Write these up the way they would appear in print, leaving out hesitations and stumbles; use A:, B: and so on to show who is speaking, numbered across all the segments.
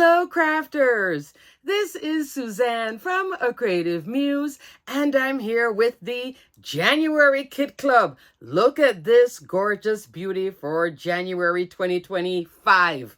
A: Hello, crafters! This is Suzanne from A Creative Muse, and I'm here with the January Kit Club. Look at this gorgeous beauty for January 2025.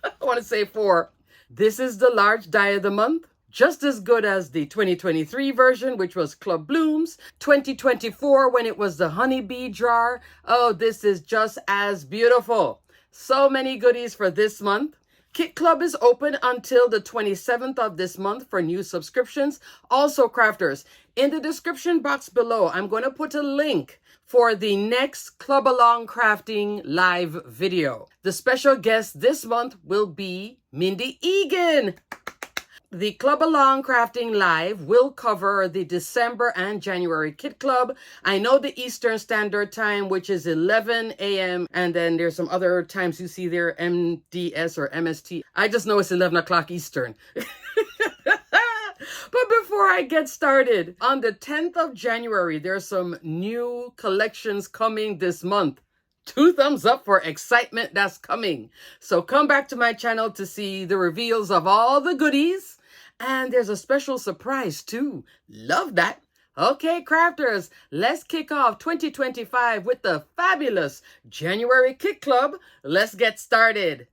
A: I want to say 4. This is the large die of the month. Just as good as the 2023 version, which was Club Blooms. 2024, when it was the honeybee jar. Oh, this is just as beautiful. So many goodies for this month. Kit Club is open until the 27th of this month for new subscriptions. Also, crafters, in the description box below, I'm going to put a link for the next Club Along Crafting live video. The special guest this month will be Mindy Egan. The Club Along Crafting Live will cover the December and January Kit Club. I know the Eastern Standard Time, which is 11 a.m. And then there's some other times you see there, MDS or MST. I just know it's 11 o'clock Eastern. But before I get started, on the 10th of January, there's some new collections coming this month. 2 thumbs up for excitement that's coming. So come back to my channel to see the reveals of all the goodies. And there's a special surprise too. Love that. Okay, crafters, let's kick off 2025 with the fabulous January Kit Club. Let's get started.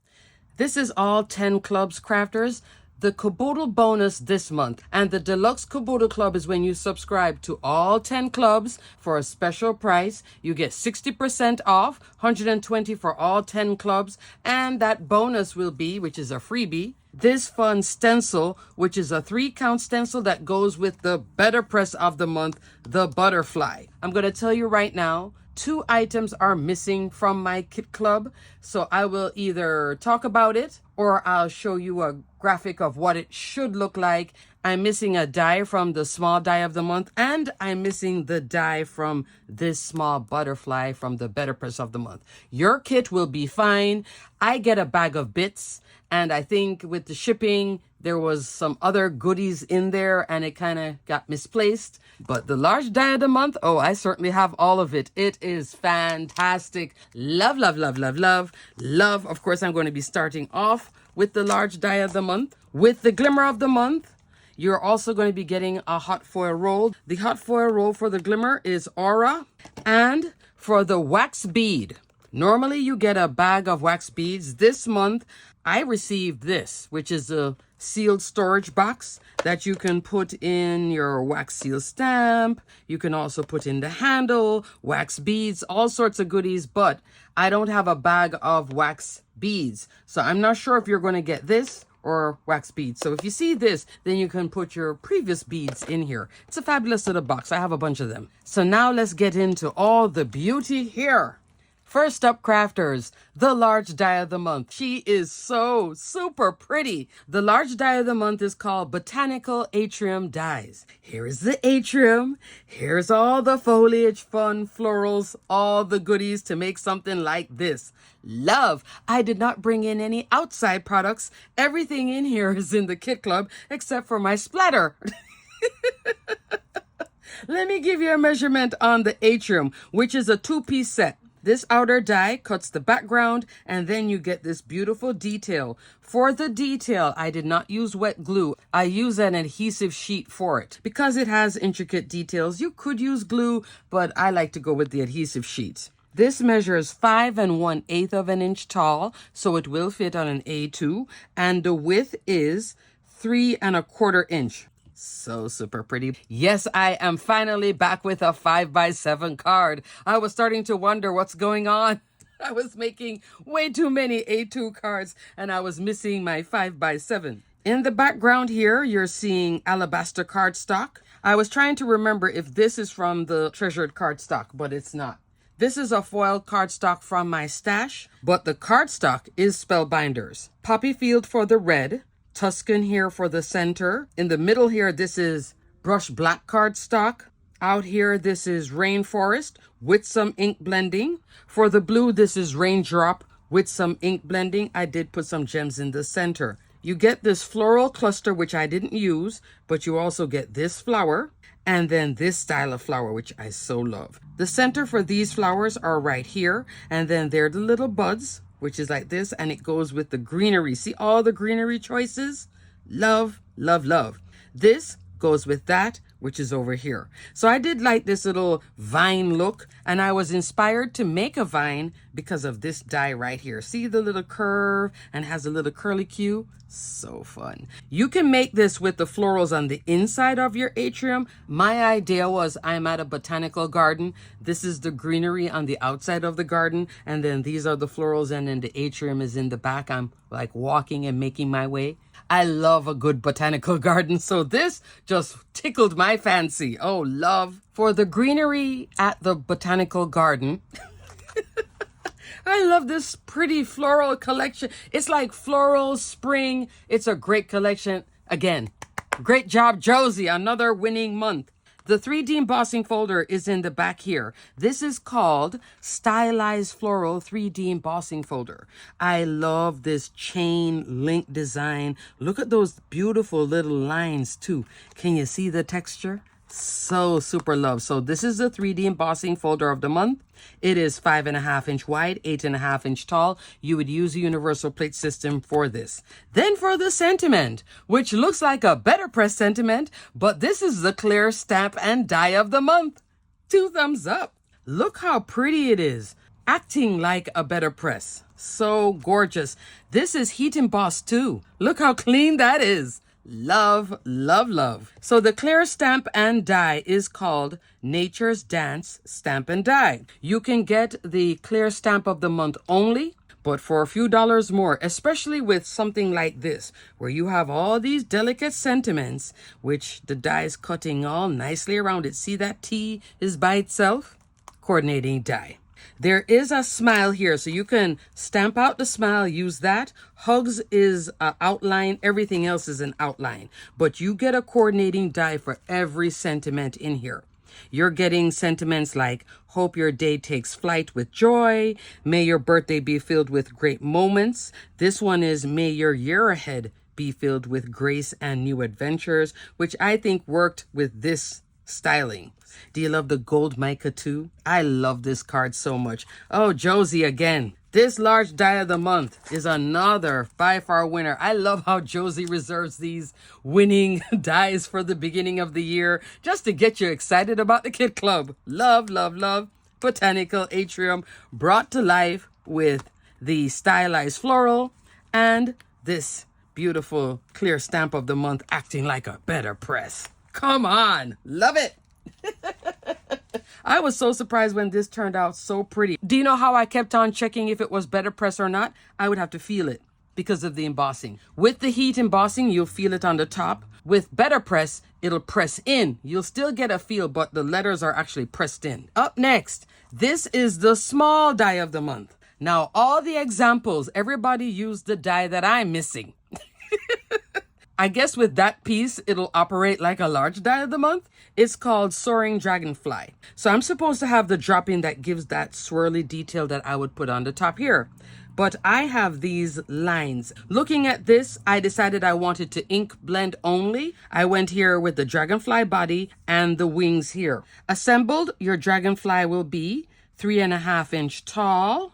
A: This is all 10 clubs, crafters. The Caboodle bonus this month and the Deluxe Caboodle Club is when you subscribe to all 10 clubs for a special price. You get 60% off, 120 for all 10 clubs, and that bonus will be, which is a freebie, this fun stencil, which is a 3-count stencil that goes with the better press of the month, the butterfly. I'm going to tell you right now, 2 items are missing from my kit club, so I will either talk about it or I'll show you a graphic of what it should look like. I'm missing a die from the small die of the month, and I'm missing the die from this small butterfly from the better press of the month. Your kit will be fine. I get a bag of bits, and I think with the shipping, there was some other goodies in there and it kind of got misplaced. But the large die of the month, oh, I certainly have all of it. It is fantastic. Love, love, love, love, love, love. Of course, I'm going to be starting off with the large die of the month. With the Glimmer of the month, you're also going to be getting a hot foil roll. The hot foil roll for the Glimmer is Aura. And for the wax bead, normally you get a bag of wax beads. This month, I received this, which is a sealed storage box that you can put in your wax seal stamp. You can also put in the handle, wax beads, all sorts of goodies, but I don't have a bag of wax beads. So I'm not sure if you're going to get this or wax beads. So if you see this, then you can put your previous beads in here. It's a fabulous little box. I have a bunch of them. So now let's get into all the beauty here. First up, crafters, the large die of the month. She is so super pretty. The large die of the month is called Botanical Atrium Dies. Here is the atrium. Here's all the foliage, fun, florals, all the goodies to make something like this. Love. I did not bring in any outside products. Everything in here is in the Kit Club except for my splatter. Let me give you a measurement on the atrium, which is a 2-piece set. This outer die cuts the background and then you get this beautiful detail. For the detail, I did not use wet glue. I use an adhesive sheet for it. Because it has intricate details, you could use glue, but I like to go with the adhesive sheet. This measures 5 1/8 of an inch tall, so it will fit on an A2, and the width is 3 1/4 inch. So super pretty. Yes, I am finally back with a 5x7 card. I was starting to wonder what's going on. I was making way too many A2 cards and I was missing my 5x7. In the background here, you're seeing alabaster cardstock. I was trying to remember if this is from the treasured cardstock, but it's not. This is a foil cardstock from my stash, but the cardstock is Spellbinders. Poppy Field for the red. Tuscan here for the center. In the middle here, this is brushed black cardstock. Out here, this is Rainforest with some ink blending. For the blue, this is Raindrop with some ink blending. I did put some gems in the center. You get this floral cluster, which I didn't use, but you also get this flower and then this style of flower, which I so love. The center for these flowers are right here, and then they're the little buds. which is like this, and it goes with the greenery. See all the greenery choices? Love, love, love. This goes with that, which is over here. So I did like this little vine look, and I was inspired to make a vine because of this die right here. See the little curve and has a little curly Q? So fun. You can make this with the florals on the inside of your atrium. My idea was I'm at a botanical garden. This is the greenery on the outside of the garden, and then these are the florals, and then the atrium is in the back. I'm like walking and making my way. I love a good botanical garden, so this just tickled my fancy. Oh, love. For the greenery at the botanical garden, I love this pretty floral collection. It's like floral spring. It's a great collection. Again, great job, Josie. Another winning month. The 3D embossing folder is in the back here. This is called Stylized Floral 3D embossing folder. I love this chain link design. Look at those beautiful little lines too. Can you see the texture? So super love. So this is the 3D embossing folder of the month. It is 5.5 inch wide, 8.5 inch tall. You would use a universal plate system for this. Then for the sentiment, which looks like a better press sentiment, but this is the clear stamp and die of the month. 2 thumbs up. Look how pretty it is. Acting like a better press. So gorgeous. This is heat embossed too. Look how clean that is. Love, love, love. So the clear stamp and die is called Nature's Dance Stamp and Die. You can get the clear stamp of the month only, but for a few dollars more, especially with something like this, where you have all these delicate sentiments, which the die is cutting all nicely around it. See that T is by itself? Coordinating die. There is a smile here, so you can stamp out the smile, use that. Hugs is an outline, everything else is an outline. But you get a coordinating die for every sentiment in here. You're getting sentiments like, hope your day takes flight with joy. May your birthday be filled with great moments. This one is, may your year ahead be filled with grace and new adventures, which I think worked with this styling. Do you love the gold mica too? I love this card so much. Oh, Josie again. This large die of the month is another by far winner. I love how Josie reserves these winning dies for the beginning of the year just to get you excited about the Kit Club. Love, love, love. Botanical atrium brought to life with the stylized floral and this beautiful clear stamp of the month acting like a better press. Come on. Love it. I was so surprised when this turned out so pretty. Do you know how I kept on checking if it was better press or not? I would have to feel it because of the embossing. With the heat embossing, you'll feel it on the top. With better press, it'll press in. You'll still get a feel, but the letters are actually pressed in. Up next, this is the small die of the month. Now, all the examples, everybody used the die that I'm missing. I guess with that piece, it'll operate like a large die of the month. It's called Soaring Dragonfly. So I'm supposed to have the drop-in that gives that swirly detail that I would put on the top here. But I have these lines. Looking at this, I decided I wanted to ink blend only. I went here with the dragonfly body and the wings here. Assembled, your dragonfly will be 3.5 inch tall,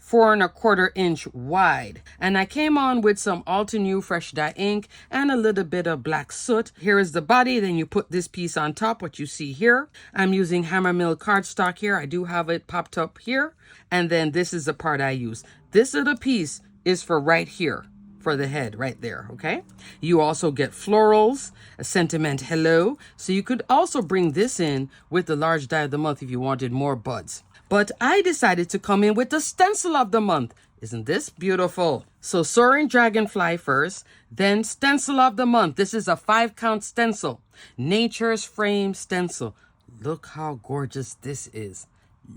A: 4.25 inch wide. And I came on with some Altenew fresh dye ink and a little bit of black soot. Here is the body. Then you put this piece on top, what you see here. I'm using Hammermill cardstock here. I do have it popped up here. And then this is the part I use. This little piece is for right here, for the head right there, okay? You also get florals, a sentiment hello. So you could also bring this in with the large die of the month if you wanted more buds. But I decided to come in with the stencil of the month. Isn't this beautiful? So Soaring Dragonfly first, then stencil of the month. This is a 5-count stencil. Nature's Frame stencil. Look how gorgeous this is.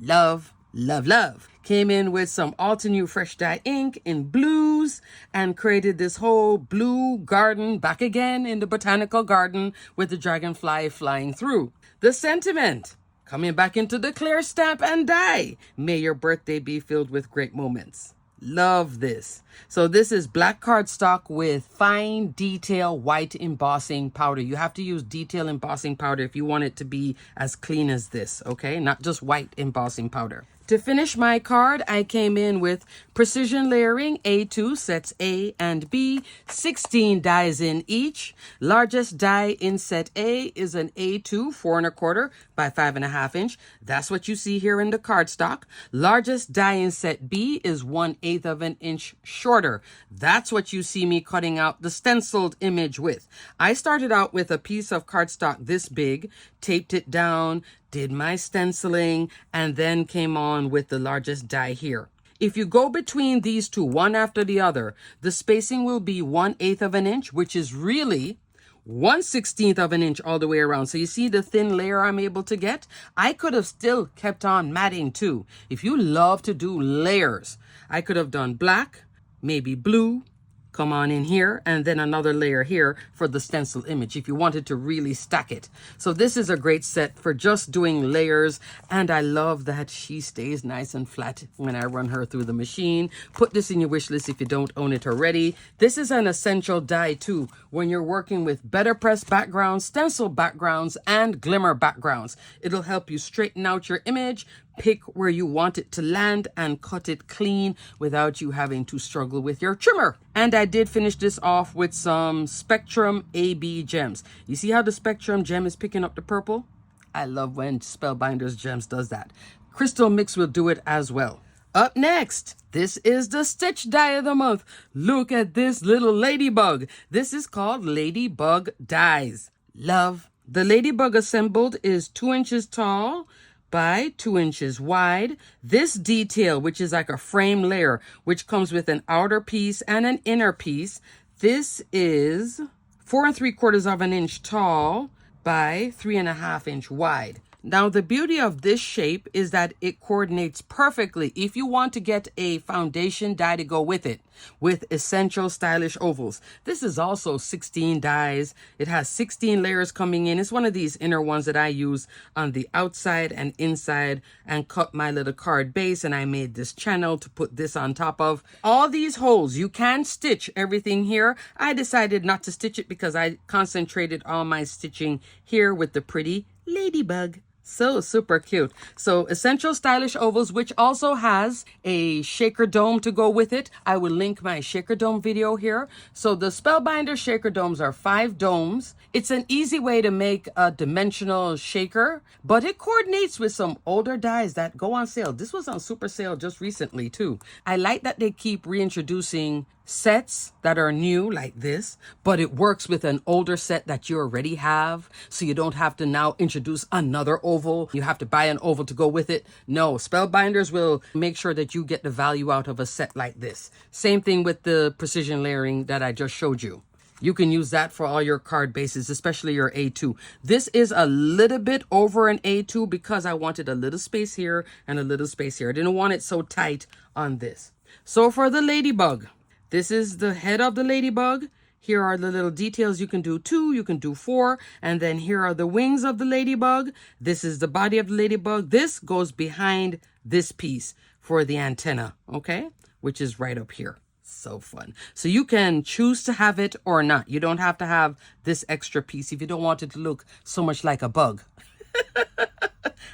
A: Love, love, love. Came in with some Altenew fresh dye ink in blues and created this whole blue garden back again in the botanical garden with the dragonfly flying through. The sentiment. Coming back into the clear stamp and die. May your birthday be filled with great moments. Love this. So this is black cardstock with fine detail white embossing powder. You have to use detail embossing powder if you want it to be as clean as this, okay? Not just white embossing powder. To finish my card, I came in with precision layering, A2 sets A and B, 16 dies in each. Largest die in set A is an A2, 4 1/4 by 5 1/2 inch. That's what you see here in the cardstock. Largest die in set B is 1/8 of an inch shorter. That's what you see me cutting out the stenciled image with. I started out with a piece of cardstock this big, taped it down, did my stenciling, and then came on with the largest die here. If you go between these two, one after the other, the spacing will be 1/8 of an inch, which is really 1/16 of an inch all the way around. So you see the thin layer I'm able to get? I could have still kept on matting too. If you love to do layers, I could have done black, maybe blue, come on in here, and then another layer here for the stencil image if you wanted to really stack it. So this is a great set for just doing layers, and I love that she stays nice and flat when I run her through the machine. Put this in your wish list if you don't own it already. This is an essential die too when you're working with better press backgrounds, stencil backgrounds, and glimmer backgrounds. It'll help you straighten out your image, pick where you want it to land, and cut it clean without you having to struggle with your trimmer. And I did finish this off with some Spectrum AB gems. You see how the Spectrum gem is picking up the purple? I love when Spellbinders Gems does that. Crystal Mix will do it as well. Up next, this is the stitch die of the month. Look at this little ladybug. This is called Ladybug Dies. Love. The ladybug assembled is 2 inches tall by 2 inches wide. This detail, which is like a frame layer, which comes with an outer piece and an inner piece, this is 4 3/4 of an inch tall by 3 1/2 inch wide. Now, the beauty of this shape is that it coordinates perfectly if you want to get a foundation die to go with it, with essential stylish ovals. This is also 16 dies. It has 16 layers coming in. It's one of these inner ones that I use on the outside and inside and cut my little card base, and I made this channel to put this on top of. All these holes, you can stitch everything here. I decided not to stitch it because I concentrated all my stitching here with the pretty ladybug. So super cute. So essential stylish ovals, which also has a shaker dome to go with it. I will link my shaker dome video here. So the Spellbinder shaker domes are 5 domes. It's an easy way to make a dimensional shaker, but it coordinates with some older dies that go on sale. This was on super sale just recently too. I like that they keep reintroducing sets that are new like this, but it works with an older set that you already have, so you don't have to now introduce another oval. You have to buy an oval to go with it. No, Spellbinders will make sure that you get the value out of a set like this. Same thing with the precision layering that I just showed you. You can use that for all your card bases, especially your A2. This is a little bit over an A2 because I wanted a little space here and a little space here. I didn't want it so tight on this. So for the ladybug, this is the head of the ladybug. Here are the little details. You can do 2, you can do 4, and then here are the wings of the ladybug. This is the body of the ladybug. This goes behind this piece for the antenna, okay? Which is right up here. So fun. So you can choose to have it or not. You don't have to have this extra piece if you don't want it to look so much like a bug.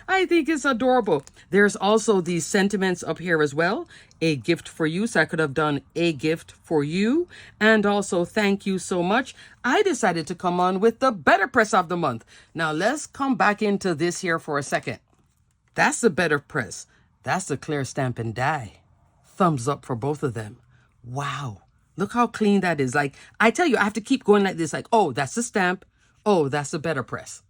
A: I think it's adorable. There's also these sentiments up here as well. A gift for you. So I could have done a gift for you. And also thank you so much. I decided to come on with the better press of the month. Now let's come back into this here for a second. That's the better press. That's the clear stamp and die. Thumbs up for both of them. Wow. Look how clean that is. Like, I tell you, I have to keep going like this. Like, oh, that's the stamp. Oh, that's the better press.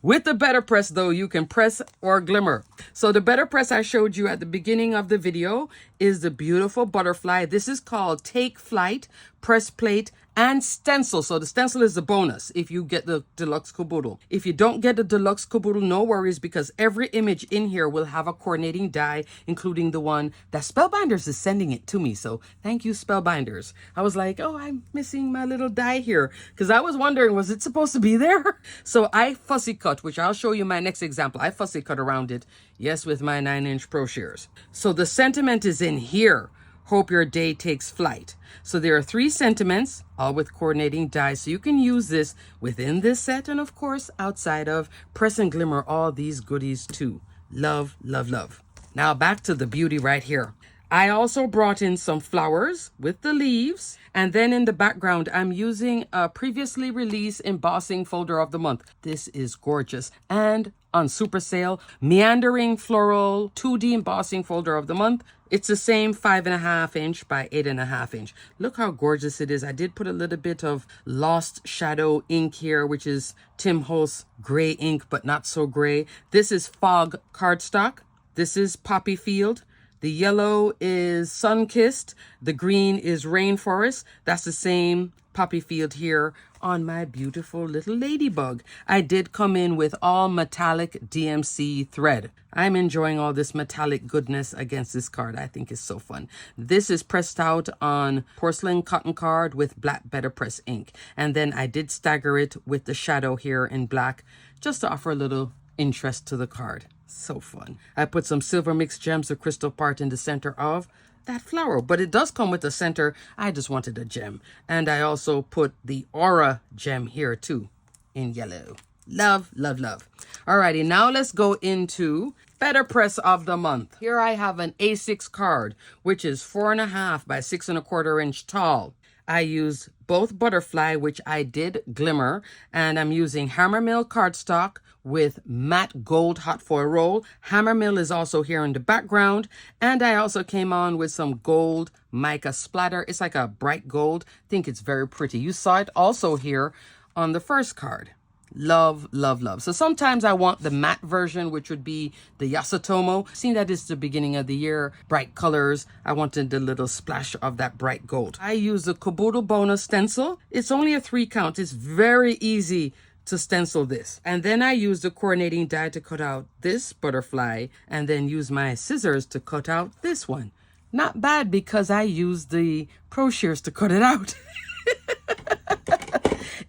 A: With the better press, though, you can press or glimmer. So the better press I showed you at the beginning of the video is the beautiful butterfly. This is called Take Flight, Press Plate, and Stencil. So the stencil is the bonus if you get the deluxe caboodle. If you don't get the deluxe caboodle, no worries, because every image in here will have a coordinating die, including the one that Spellbinders is sending it to me. So thank you, Spellbinders. I was like, oh, I'm missing my little die here, because I was wondering, was it supposed to be there? So I fussy cut, which I'll show you my next example. I fussy cut around it, yes, with my 9-inch Pro Shears. So the sentiment is in here. Hope your day takes flight. So there are 3 sentiments, all with coordinating dies. So you can use this within this set and, of course, outside of. Press and glimmer all these goodies too. Love, love, love. Now back to the beauty right here. I also brought in some flowers with the leaves. And then in the background, I'm using a previously released embossing folder of the month. This is gorgeous. And on super sale, meandering floral 2D embossing folder of the month. It's the same 5.5 inch by 8.5 inch. Look how gorgeous it is. I did put a little bit of Lost Shadow ink here, which is Tim Holt's gray ink, but not so gray. This is Fog cardstock. This is Poppy Field. The yellow is Sun-Kissed. The green is Rainforest. That's the same Poppy Field here on my beautiful little ladybug. I did come in with all metallic DMC thread. I'm enjoying all this metallic goodness against this card. I think it's so fun. This is pressed out on porcelain cotton card with black Better Press ink. And then I did stagger it with the shadow here in black just to offer a little interest to the card. So fun. I put some silver mixed gems, the crystal part in the center of that flower, but it does come with the center. I just wanted a gem. And I also put the aura gem here too in yellow. Love, love, love. Alrighty, now let's go into Better Press of the month. Here I have an A6 card, which is 4.5 by 6.25 inch tall. I used both butterfly, which I did glimmer, and I'm using Hammermill cardstock with matte gold hot foil roll. Hammermill is also here in the background, and I also came on with some gold mica splatter. It's like a bright gold. I think it's very pretty. You saw it also here on the first card. Love, love, love. So sometimes I want the matte version, which would be the Yasutomo. Seeing that it's the beginning of the year, bright colors, I wanted the little splash of that bright gold. I use the Kabuto bonus stencil. It's only a 3 count. It's very easy to stencil this. And then I use the coordinating die to cut out this butterfly and then use my scissors to cut out this one. Not bad because I used the Pro Shears to cut it out.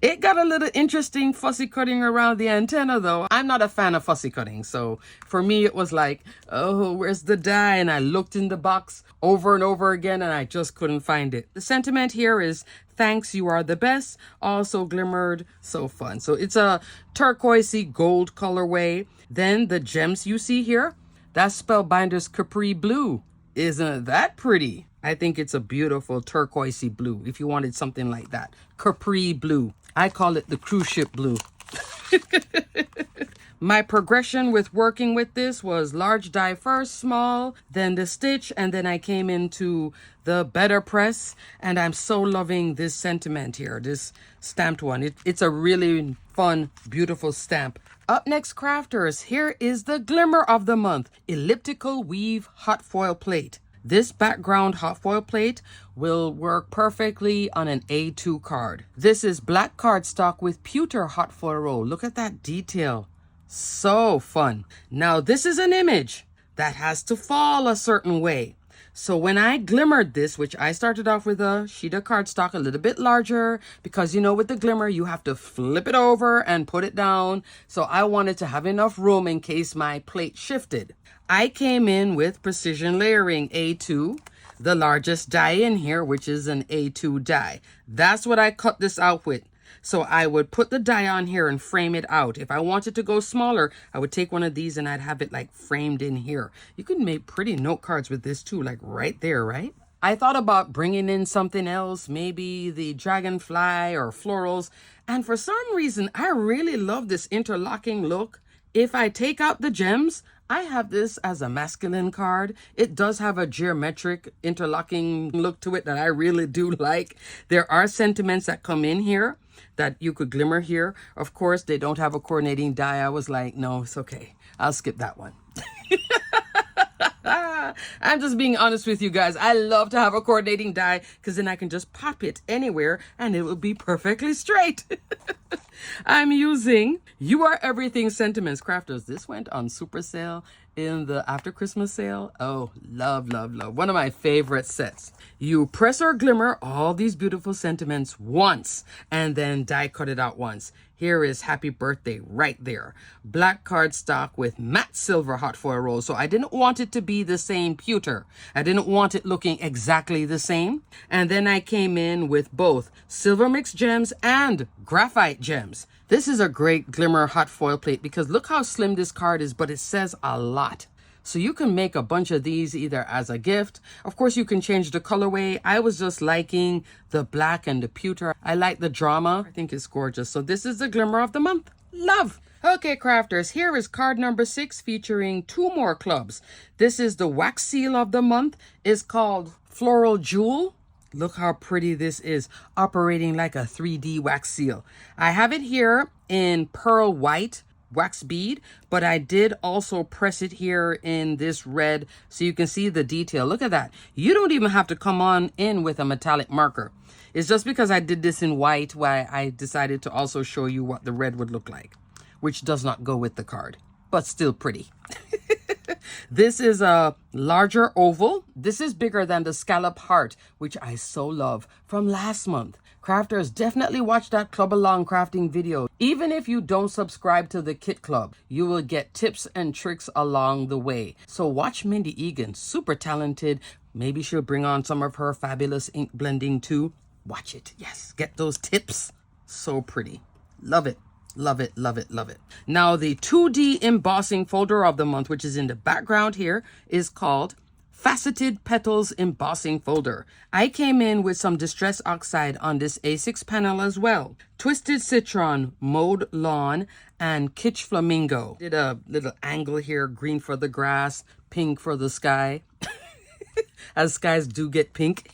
A: It got a little interesting fussy cutting around the antenna though. I'm not a fan of fussy cutting. So for me, it was like, oh, where's the die? And I looked in the box over and over again and I just couldn't find it. The sentiment here is, thanks, you are the best. Also glimmered, so fun. So it's a turquoisey gold colorway. Then the gems you see here, that's Spellbinders Capri Blue. Isn't that pretty? I think it's a beautiful turquoisey blue if you wanted something like that. Capri blue. I call it the cruise ship blue. My progression with working with this was large die first, small, then the stitch, and then I came into the Better Press, and I'm so loving this sentiment here, this stamped one. It's a really fun, beautiful stamp. Up next, crafters, here is the Glimmer of the month, elliptical weave hot foil plate. This background hot foil plate will work perfectly on an A2 card. This is black cardstock with pewter hot foil roll. Look at that detail. So fun. Now this is an image that has to fall a certain way. So when I glimmered this, which I started off with a sheet of cardstock a little bit larger, because you know with the glimmer you have to flip it over and put it down. So I wanted to have enough room in case my plate shifted. I came in with precision layering A2, the largest die in here, which is an A2 die. That's what I cut this out with. So I would put the die on here and frame it out. If I wanted to go smaller, I would take one of these and I'd have it like framed in here. You can make pretty note cards with this too, like right there, right? I thought about bringing in something else, maybe the dragonfly or florals. And for some reason, I really love this interlocking look. If I take out the gems, I have this as a masculine card. It does have a geometric interlocking look to it that I really do like. There are sentiments that come in here that you could glimmer here. Of course, they don't have a coordinating die. I was like, no, it's okay. I'll skip that one. I'm just being honest with you guys. I love to have a coordinating die because then I can just pop it anywhere and it will be perfectly straight. I'm using You Are Everything Sentiments Crafters. This went on super sale in the after Christmas sale. Oh, love, love, love. One of my favorite sets. You press or glimmer all these beautiful sentiments once and then die cut it out once. Here is Happy Birthday right there. Black cardstock with matte silver hot foil roll. So I didn't want it to be the same pewter. I didn't want it looking exactly the same. And then I came in with both silver mixed gems and graphite gems. This is a great Glimmer hot foil plate because look how slim this card is, but it says a lot. So you can make a bunch of these either as a gift. Of course, you can change the colorway. I was just liking the black and the pewter. I like the drama. I think it's gorgeous. So this is the Glimmer of the month. Love. Okay, crafters, here is card number 6 featuring 2 more clubs. This is the wax seal of the month. It's called Floral Jewel. Look how pretty this is, operating like a 3D wax seal. I have it here in pearl white wax bead, but I did also press it here in this red so you can see the detail. Look at that. You don't even have to come on in with a metallic marker. It's just because I did this in white why I decided to also show you what the red would look like, which does not go with the card, but still pretty. This is a larger oval. This is bigger than the scallop heart, which I so love from last month. Crafters, definitely watch that club along crafting video. Even if you don't subscribe to the Kit Club, you will get tips and tricks along the way. So watch Mindy Egan, super talented. Maybe she'll bring on some of her fabulous ink blending too. Watch it. Yes, get those tips. So pretty. Love it. Love it, love it, love it. Now, the 2D embossing folder of the month, which is in the background here, is called Faceted Petals Embossing Folder. I came in with some Distress Oxide on this A6 panel as well. Twisted Citron, Mowed Lawn, and Kitsch Flamingo. Did a little angle here, green for the grass, pink for the sky. As skies do get pink.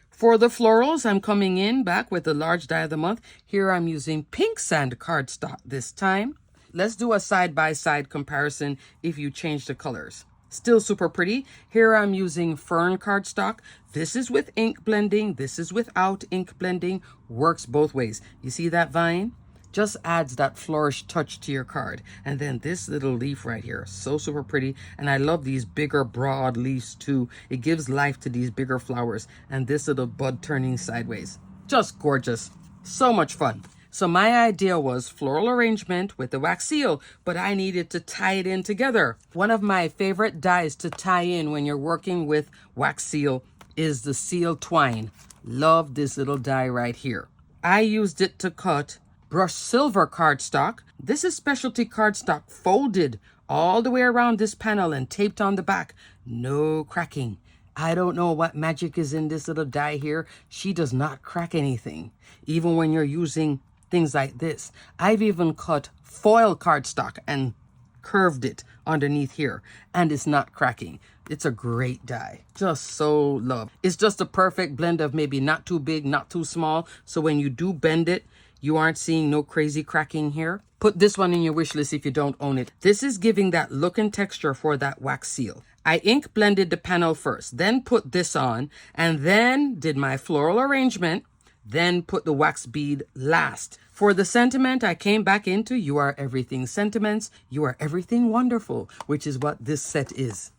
A: For the florals, I'm coming in back with the large die of the month. Here I'm using pink sand cardstock this time. Let's do a side-by-side comparison if you change the colors. Still super pretty. Here I'm using fern cardstock. This is with ink blending. This is without ink blending. Works both ways. You see that vine? Just adds that flourish touch to your card. And then this little leaf right here, so super pretty. And I love these bigger broad leaves too. It gives life to these bigger flowers. And this little bud turning sideways, just gorgeous. So much fun. So my idea was floral arrangement with the wax seal, but I needed to tie it in together. One of my favorite dies to tie in when you're working with wax seal is the seal twine. Love this little die right here. I used it to cut brushed silver cardstock. This is specialty cardstock folded all the way around this panel and taped on the back. No cracking. I don't know what magic is in this little die here. She does not crack anything, even when you're using things like this. I've even cut foil cardstock and curved it underneath here, and it's not cracking. It's a great die. Just so love. It's just a perfect blend of maybe not too big, not too small. So when you do bend it, you aren't seeing no crazy cracking here. Put this one in your wish list if you don't own it. This is giving that look and texture for that wax seal. I ink blended the panel first, then put this on, and then did my floral arrangement, then put the wax bead last. For the sentiment, I came back into You Are Everything Sentiments, You Are Everything Wonderful, which is what this set is.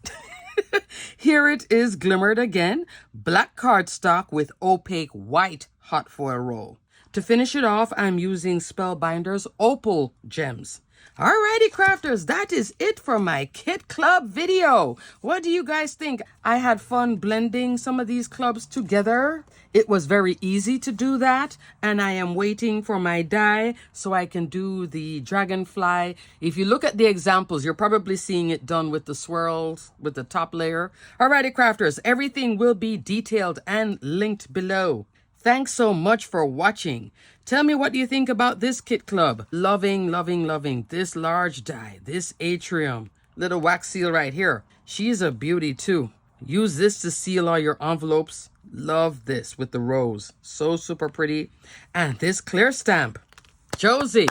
A: Here it is glimmered again, black cardstock with opaque white hot foil roll. To finish it off, I'm using Spellbinders Opal Gems. Alrighty, crafters, that is it for my Kit Club video. What do you guys think? I had fun blending some of these clubs together. It was very easy to do that, and I am waiting for my die so I can do the dragonfly. If you look at the examples, you're probably seeing it done with the swirls, with the top layer. Alrighty, crafters, everything will be detailed and linked below. Thanks so much for watching. Tell me what you think about this Kit Club. Loving, loving, loving this large die, this atrium, little wax seal right here. She's a beauty too. Use this to seal all your envelopes. Love this with the rose. So super pretty. And this clear stamp. Josie.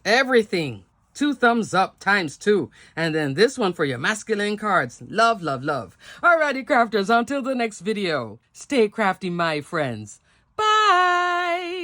A: Everything. 2 thumbs up ×2. And then this one for your masculine cards. Love, love, love. Alrighty, crafters, until the next video. Stay crafty, my friends. Bye.